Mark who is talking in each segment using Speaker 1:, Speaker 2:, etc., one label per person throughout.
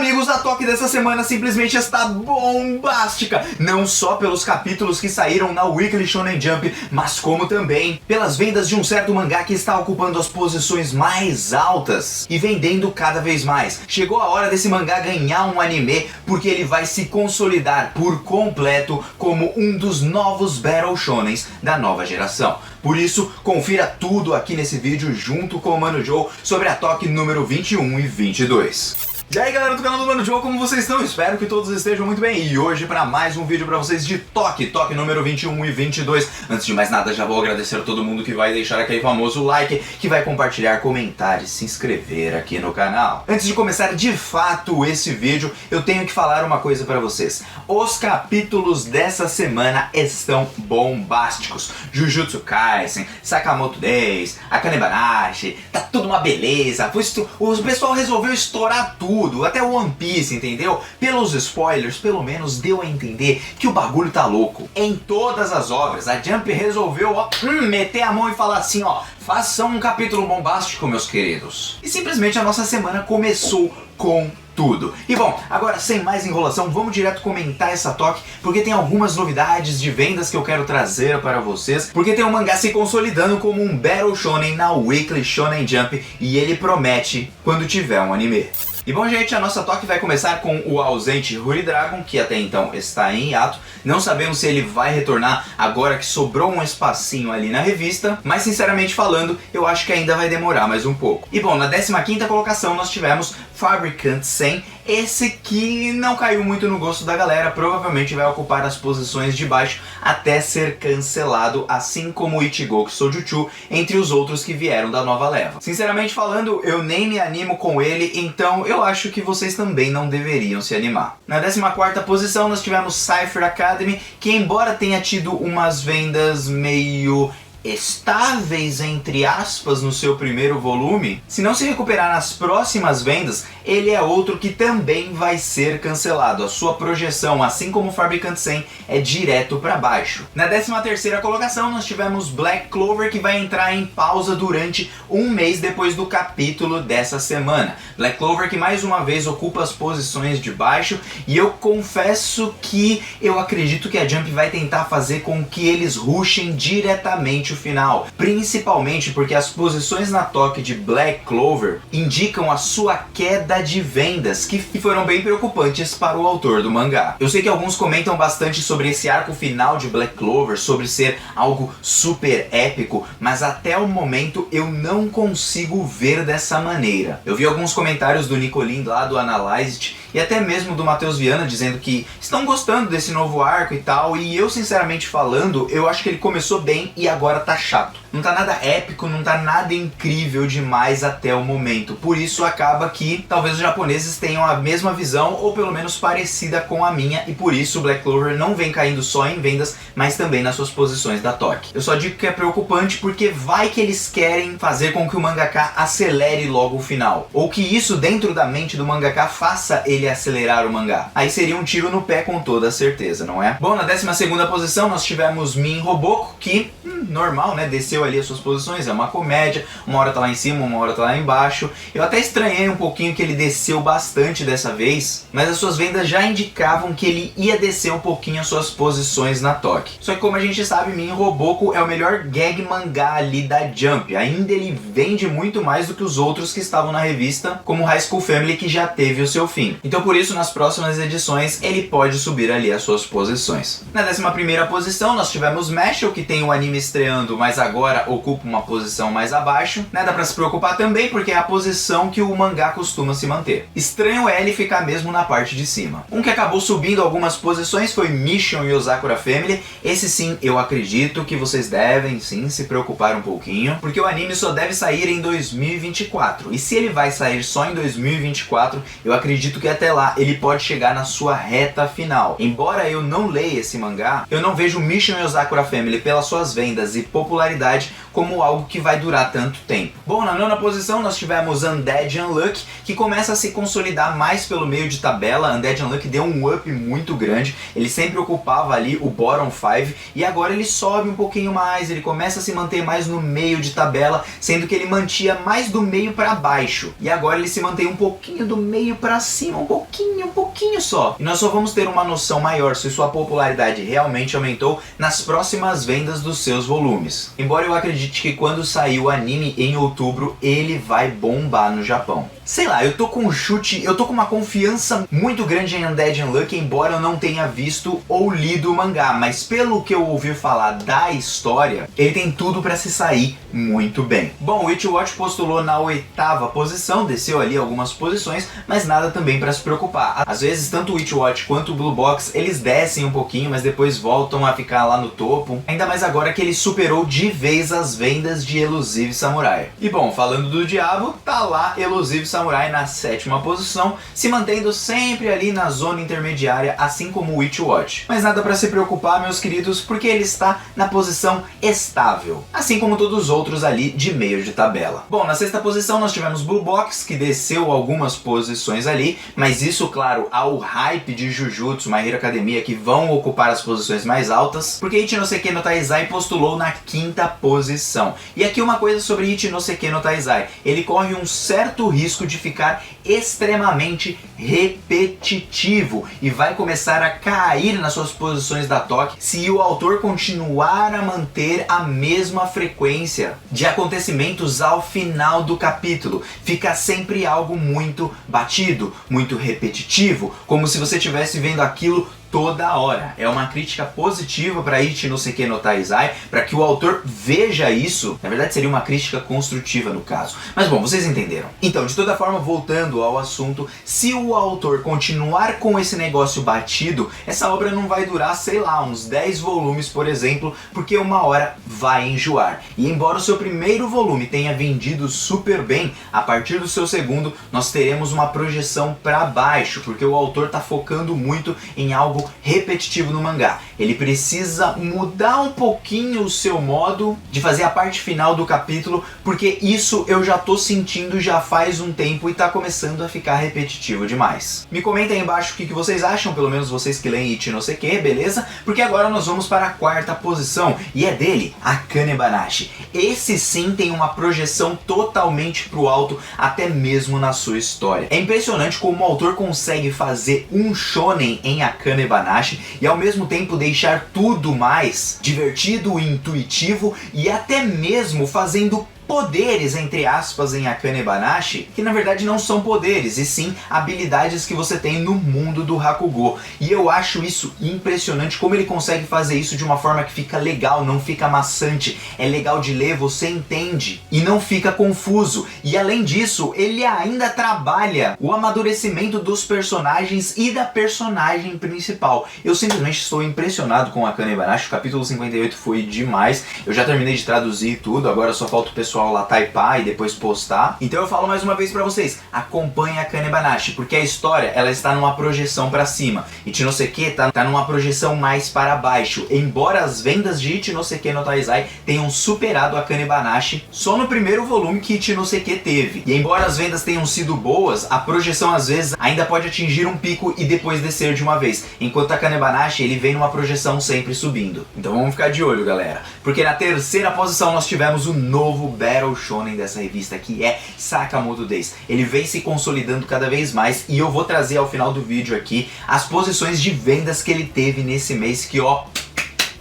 Speaker 1: amigos, a Toque dessa semana simplesmente está bombástica, não só pelos capítulos que saíram na Weekly Shonen Jump, mas como também pelas vendas de um certo mangá que está ocupando as posições mais altas e vendendo cada vez mais. Chegou a hora desse mangá ganhar um anime, porque ele vai se consolidar por completo como um dos novos Battle Shonens da nova geração. Por isso, confira tudo aqui nesse vídeo junto com o Mano Joe sobre a Toque número 21 e 22. E aí galera do canal do Mano Joe, como vocês estão? Espero que todos estejam muito bem. E hoje para mais um vídeo para vocês de Toque número 21 e 22. Antes de mais nada, já vou agradecer a todo mundo que vai deixar aquele famoso like, que vai compartilhar, comentar e se inscrever aqui no canal. Antes de começar de fato esse vídeo, eu tenho que falar uma coisa para vocês. Os capítulos dessa semana estão bombásticos. Jujutsu Kaisen, Sakamoto Days, Akane Barashi, tá tudo uma beleza. O pessoal resolveu estourar tudo. Até o One Piece, entendeu? Pelos spoilers, pelo menos deu a entender que o bagulho tá louco. Em todas as obras, a Jump resolveu meter a mão e falar assim, ó, façam um capítulo bombástico, meus queridos. E simplesmente a nossa semana começou com tudo. E bom, agora sem mais enrolação, vamos direto comentar essa Toque, porque tem algumas novidades de vendas que eu quero trazer para vocês, porque tem um mangá se consolidando como um Battle Shonen na Weekly Shonen Jump, e ele promete quando tiver um anime. E bom gente, a nossa Toque vai começar com o ausente Ruri Dragon, que até então está em hiato. Não sabemos se ele vai retornar agora que sobrou um espacinho ali na revista, mas sinceramente falando, eu acho que ainda vai demorar mais um pouco. E bom, na 15ª colocação nós tivemos Fabricant 100, esse que não caiu muito no gosto da galera, provavelmente vai ocupar as posições de baixo até ser cancelado, assim como o Ichigo Sojuchu, entre os outros que vieram da nova leva. Sinceramente falando, eu nem me animo com ele, então eu acho que vocês também não deveriam se animar. Na 14ª posição nós tivemos Cypher Academy, que embora tenha tido umas vendas meio estáveis, entre aspas, no seu primeiro volume, se não se recuperar nas próximas vendas, ele é outro que também vai ser cancelado. A sua projeção, assim como o Fabricant 100, é direto para baixo. Na 13ª colocação nós tivemos Black Clover, que vai entrar em pausa durante um mês depois do capítulo dessa semana. Black Clover que mais uma vez ocupa as posições de baixo, e eu confesso que eu acredito que a Jump vai tentar fazer com que eles rushem diretamente o final, principalmente porque as posições na Toque de Black Clover indicam a sua queda de vendas, que foram bem preocupantes para o autor do mangá. Eu sei que alguns comentam bastante sobre esse arco final de Black Clover, sobre ser algo super épico, mas até o momento eu não consigo ver dessa maneira. Eu vi alguns comentários do Nicolin lá do Analyzed e até mesmo do Matheus Viana dizendo que estão gostando desse novo arco e tal, e eu sinceramente falando, eu acho que ele começou bem e agora tá chato. Não tá nada épico, não tá nada incrível demais até o momento. Por isso acaba que talvez os japoneses tenham a mesma visão, ou pelo menos parecida com a minha, e por isso o Black Clover não vem caindo só em vendas, mas também nas suas posições da Toque. Eu só digo que é preocupante porque vai que eles querem fazer com que o mangaka acelere logo o final, ou que isso dentro da mente do mangaka faça ele acelerar o mangá. Aí seria um tiro no pé com toda certeza, não é? Bom, na 12ª posição nós tivemos Min Roboko, que normal, né, desceu ali as suas posições, é uma comédia, uma hora tá lá em cima, uma hora tá lá embaixo. Eu até estranhei um pouquinho que ele desceu bastante dessa vez, mas as suas vendas já indicavam que ele ia descer um pouquinho as suas posições na Toque. Só que como a gente sabe, Min Roboko é o melhor gag mangá ali da Jump, ainda ele vende muito mais do que os outros que estavam na revista, como High School Family, que já teve o seu fim. Então por isso nas próximas edições ele pode subir ali as suas posições. Na 11ª posição nós tivemos Mashle, que tem o anime estreando, mas agora ocupa uma posição mais abaixo. Nada pra se preocupar também, porque é a posição que o mangá costuma se manter. Estranho é ele ficar mesmo na parte de cima. Um que acabou subindo algumas posições foi Mission e Sakura Family. Esse sim, eu acredito que vocês devem sim se preocupar um pouquinho, porque o anime só deve sair em 2024. E se ele vai sair só em 2024, eu acredito que até lá ele pode chegar na sua reta final. Embora eu não leia esse mangá, eu não vejo Mission e Sakura Family pelas suas vendas e popularidade qualidade como algo que vai durar tanto tempo. Bom, na nona posição nós tivemos Undead Unluck, que começa a se consolidar mais pelo meio de tabela. Undead Unluck deu um up muito grande, ele sempre ocupava ali o bottom 5 e agora ele sobe um pouquinho mais, ele começa a se manter mais no meio de tabela, sendo que ele mantinha mais do meio para baixo e agora ele se mantém um pouquinho do meio para cima, um pouquinho só. E nós só vamos ter uma noção maior se sua popularidade realmente aumentou nas próximas vendas dos seus volumes. Embora eu acredite que quando sair o anime em outubro, ele vai bombar no Japão. Sei lá, eu tô com um chute, eu tô com uma confiança muito grande em Undead Unluck, embora eu não tenha visto ou lido o mangá, mas pelo que eu ouvi falar da história, ele tem tudo pra se sair muito bem. Bom, o Witchwatch postulou na 8ª posição, desceu ali algumas posições, mas nada também pra se preocupar. Às vezes, tanto o Witchwatch quanto o Blue Box, eles descem um pouquinho, mas depois voltam a ficar lá no topo, ainda mais agora que ele superou de vez as vendas de Elusive Samurai. E bom, falando do diabo, tá lá Elusive Samurai na 7ª posição, se mantendo sempre ali na zona intermediária, assim como o Witchwatch. Mas nada pra se preocupar, meus queridos, porque ele está na posição estável, assim como todos os outros ali de meio de tabela. Bom, na 6ª posição nós tivemos Blue Box, que desceu algumas posições ali, mas isso, claro, ao hype de Jujutsu, My Hero Academia, que vão ocupar as posições mais altas, porque Ichinoseki no Taizai postulou na 5ª posição. E aqui uma coisa sobre Ichinoseki no Taizai, ele corre um certo risco de ficar extremamente repetitivo e vai começar a cair nas suas posições da Toque se o autor continuar a manter a mesma frequência de acontecimentos ao final do capítulo. Fica sempre algo muito batido, muito repetitivo, como se você estivesse vendo aquilo toda hora. É uma crítica positiva para Ichinoseki no Taizai, para que o autor veja isso. Na verdade seria uma crítica construtiva no caso. Mas bom, vocês entenderam. Então, de toda forma, voltando ao assunto, se o autor continuar com esse negócio batido, essa obra não vai durar, sei lá, uns 10 volumes, por exemplo, porque uma hora vai enjoar. E embora o seu primeiro volume tenha vendido super bem, a partir do seu segundo, nós teremos uma projeção para baixo, porque o autor está focando muito em algo repetitivo no mangá. Ele precisa mudar um pouquinho o seu modo de fazer a parte final do capítulo, porque isso eu já tô sentindo já faz um tempo e tá começando a ficar repetitivo demais. Me comentem aí embaixo o que vocês acham, pelo menos vocês que leem Ichinoseki, beleza? Porque agora nós vamos para a 4ª posição e é dele, Akane Banashi. Esse sim tem uma projeção totalmente pro alto, até mesmo na sua história. É impressionante como o autor consegue fazer um shonen em Akane Banashi e ao mesmo tempo deixar tudo mais divertido e intuitivo e até mesmo fazendo poderes, entre aspas, em Akane Banashi, que na verdade não são poderes, e sim habilidades que você tem no mundo do Hakugo. E eu acho isso impressionante, como ele consegue fazer isso de uma forma que fica legal, não fica maçante, é legal de ler, você entende, e não fica confuso. E além disso, ele ainda trabalha o amadurecimento dos personagens e da personagem principal. Eu simplesmente estou impressionado com Akane Banashi, o capítulo 58 foi demais, eu já terminei de traduzir tudo, agora só falta o pessoal lá typar e depois postar. Então eu falo mais uma vez pra vocês, acompanhe a Akane Banashi, porque a história ela está numa projeção pra cima. Ichinoseki tá numa projeção mais para baixo, embora as vendas de Ichinoseki no Taizai tenham superado a Akane Banashi só no primeiro volume que Ichinoseki teve. E embora as vendas tenham sido boas, a projeção às vezes ainda pode atingir um pico e depois descer de uma vez, enquanto a Akane Banashi ele vem numa projeção sempre subindo. Então vamos ficar de olho, galera, porque na 3ª posição nós tivemos o novo Battle Shonen dessa revista, que é Sakamoto Days. Ele vem se consolidando cada vez mais e eu vou trazer ao final do vídeo aqui as posições de vendas que ele teve nesse mês, que ó,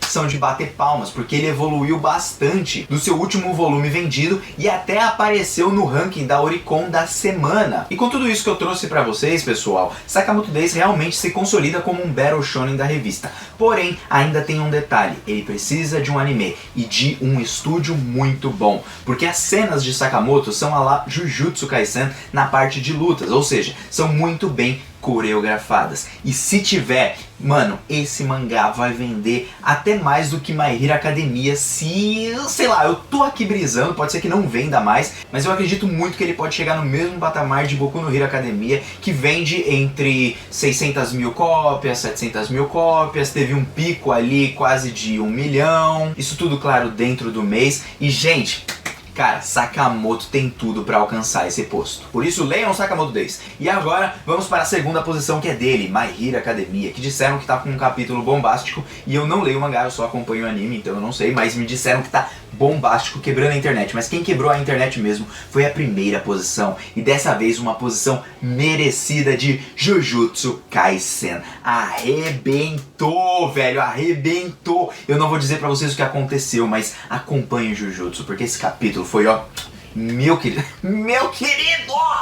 Speaker 1: são de bater palmas, porque ele evoluiu bastante do seu último volume vendido e até apareceu no ranking da Oricon da semana. E com tudo isso que eu trouxe pra vocês, pessoal, Sakamoto Days realmente se consolida como um Battle Shonen da revista. Porém, ainda tem um detalhe, ele precisa de um anime e de um estúdio muito bom, porque as cenas de Sakamoto são a lá Jujutsu Kaisen na parte de lutas, ou seja, são muito bem coreografadas. E se tiver, mano, esse mangá vai vender até mais do que My Hero Academia se, sei lá, eu tô aqui brisando, pode ser que não venda mais, mas eu acredito muito que ele pode chegar no mesmo patamar de Boku no Hero Academia, que vende entre 600 mil cópias, 700 mil cópias, teve um pico ali quase de 1 milhão, isso tudo, claro, dentro do mês. E, gente, cara, Sakamoto tem tudo pra alcançar esse posto. Por isso, leiam Sakamoto Days. E agora, vamos para a segunda posição, que é dele, My Hero Academia, que disseram que tá com um capítulo bombástico, e eu não leio o mangá, eu só acompanho o anime, então eu não sei, mas me disseram que tá bombástico, quebrando a internet. Mas quem quebrou a internet mesmo foi a primeira posição, e dessa vez uma posição merecida de Jujutsu Kaisen. Arrebentou, velho, arrebentou. Eu não vou dizer pra vocês o que aconteceu, mas acompanhe o Jujutsu, porque esse capítulo foi, ó, meu querido,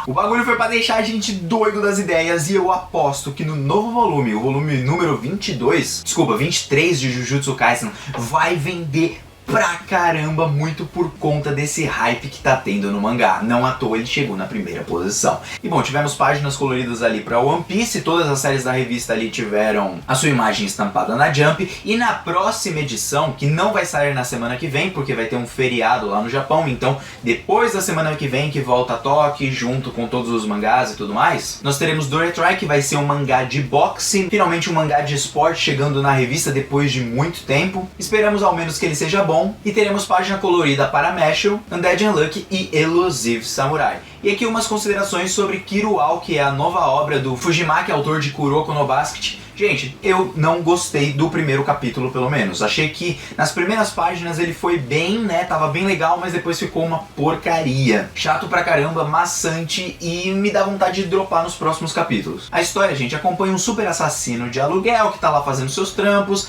Speaker 1: o bagulho foi pra deixar a gente doido das ideias, e eu aposto que no novo volume, o volume número 23 de Jujutsu Kaisen, vai vender pra caramba, muito por conta desse hype que tá tendo no mangá. Não à toa ele chegou na primeira posição. E bom, tivemos páginas coloridas ali pra One Piece, todas as séries da revista ali tiveram a sua imagem estampada na Jump, e na próxima edição, que não vai sair na semana que vem, porque vai ter um feriado lá no Japão, então depois da semana que vem, que volta a Toque, junto com todos os mangás e tudo mais, nós teremos Doretry, que vai ser um mangá de boxe, finalmente um mangá de esporte chegando na revista depois de muito tempo. Esperamos ao menos que ele seja bom. E teremos página colorida para Mashle, Undead Unluck e Elusive Samurai. E aqui umas considerações sobre Kiruao, que é a nova obra do Fujimaki, autor de Kuroko no Basket. Gente, eu não gostei do primeiro capítulo, pelo menos. Achei que nas primeiras páginas ele foi bem, né, tava bem legal, mas depois ficou uma porcaria. Chato pra caramba, maçante, e me dá vontade de dropar nos próximos capítulos. A história, gente, acompanha um super assassino de aluguel que tá lá fazendo seus trampos.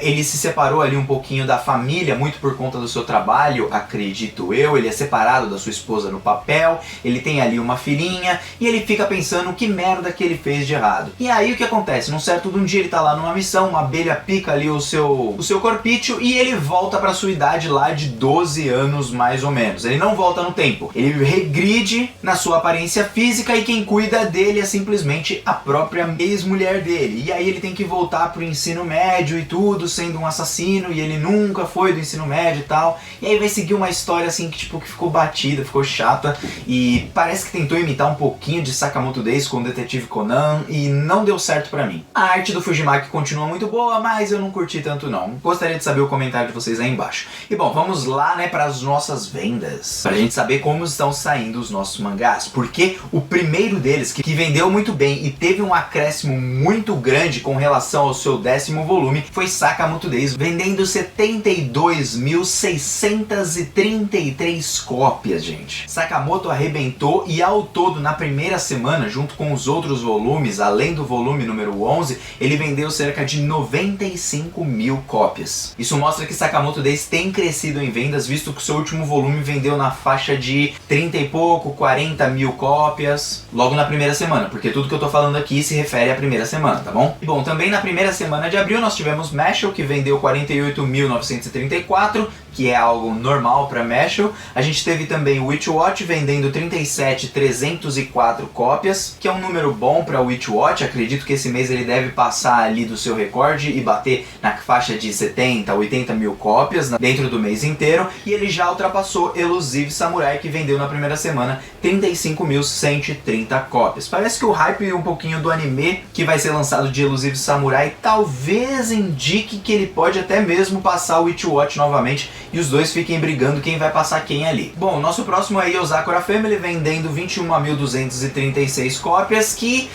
Speaker 1: Ele se separou ali um pouquinho da família, muito por conta do seu trabalho, acredito eu. Ele é separado da sua esposa no papel, ele tem ali uma filhinha, e ele fica pensando que merda que ele fez de errado. E aí o que acontece? Num certo um dia ele tá lá numa missão, uma abelha pica ali o seu corpício, e ele volta pra sua idade lá de 12 anos mais ou menos. Ele não volta no tempo, ele regride na sua aparência física, e quem cuida dele é simplesmente a própria ex-mulher dele. E aí ele tem que voltar pro ensino médio e tudo, sendo um assassino, e ele nunca foi do ensino médio e tal. E aí vai seguir uma história assim que tipo que ficou batida, ficou chata, e parece que tentou imitar um pouquinho de Sakamoto Days com o Detetive Conan, e não deu certo pra mim. A arte do Fujimaki continua muito boa, mas eu não curti tanto não. Gostaria de saber o comentário de vocês aí embaixo. E bom, vamos lá, né, para as nossas vendas, pra gente saber como estão saindo os nossos mangás, porque o primeiro deles, que vendeu muito bem e teve um acréscimo muito grande com relação ao seu 10º volume, foi Sakamoto Days, vendendo 72.633 cópias, gente. Sakamoto arrebentou, e ao todo, na primeira semana, junto com os outros volumes, além do volume número 11, ele vendeu cerca de 95 mil cópias. Isso mostra que Sakamoto Days tem crescido em vendas, visto que o seu último volume vendeu na faixa de 30 e pouco, 40 mil cópias, logo na primeira semana, porque tudo que eu tô falando aqui se refere à primeira semana, tá bom? E bom, também na primeira semana de abril nós tivemos Mashle, que vendeu 48.934, que é algo normal para Mashle. A gente teve também Witch Watch vendendo 37.304 cópias, que é um número bom para Witch Watch. Acredito que esse mês ele deve passar ali do seu recorde e bater na faixa de 70, 80 mil cópias dentro do mês inteiro. E ele já ultrapassou Elusive Samurai, que vendeu na primeira semana 35.130 cópias. Parece que o hype um pouquinho do anime que vai ser lançado de Elusive Samurai talvez indique que ele pode até mesmo passar o Witch Watch novamente, e os dois fiquem brigando quem vai passar quem ali. Bom, nosso próximo aí é o Sakura Family, vendendo 21.236 cópias, que...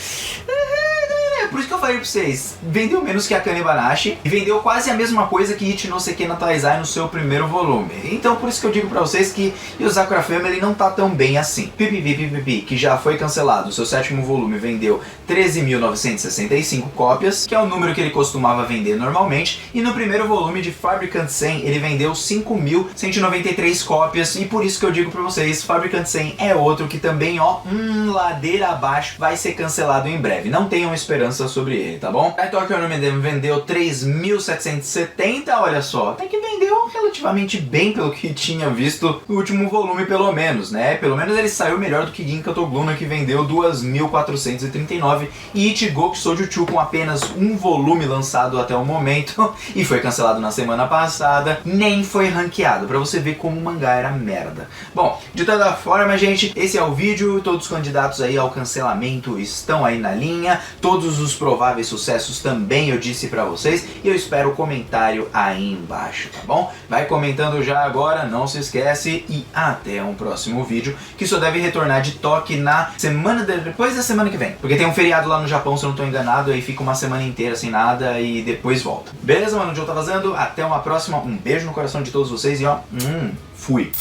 Speaker 1: por isso que eu falei pra vocês, vendeu menos que a Kanebanashi, e vendeu quase a mesma coisa que Ichi no Seki no Taizai no seu primeiro volume. Então por isso que eu digo pra vocês que o Sakura Family não tá tão bem assim. Pipipipipipi, que já foi cancelado, o seu 7º volume vendeu 13.965 cópias, que é o número que ele costumava vender normalmente, e no primeiro volume de Fabricant 100 ele vendeu 5.193 cópias, e por isso que eu digo pra vocês, Fabricant 100 é outro que também, ó, ladeira abaixo, vai ser cancelado em breve. Não tenham esperança sobre ele, tá bom? A Tokyo no Medem vendeu 3.770, olha só, até que vendeu relativamente bem pelo que tinha visto no último volume, pelo menos, né? Pelo menos ele saiu melhor do que Ginkato Gluna, que vendeu 2.439, e Ichigo Shoujo com apenas um volume lançado até o momento e foi cancelado na semana passada, nem foi ranqueado, pra você ver como o mangá era merda. Bom, de toda forma, gente, esse é o vídeo, todos os candidatos aí ao cancelamento estão aí na linha, todos os prováveis sucessos também eu disse pra vocês, e eu espero o comentário aí embaixo, tá bom? Vai comentando já agora, não se esquece, e até um próximo vídeo, que só deve retornar de toque na semana depois da semana que vem, porque tem um feriado lá no Japão, se eu não tô enganado, aí fica uma semana inteira sem nada e depois volta. Beleza, mano? O Joe tá vazando, até uma próxima, um beijo no coração de todos vocês e ó, fui!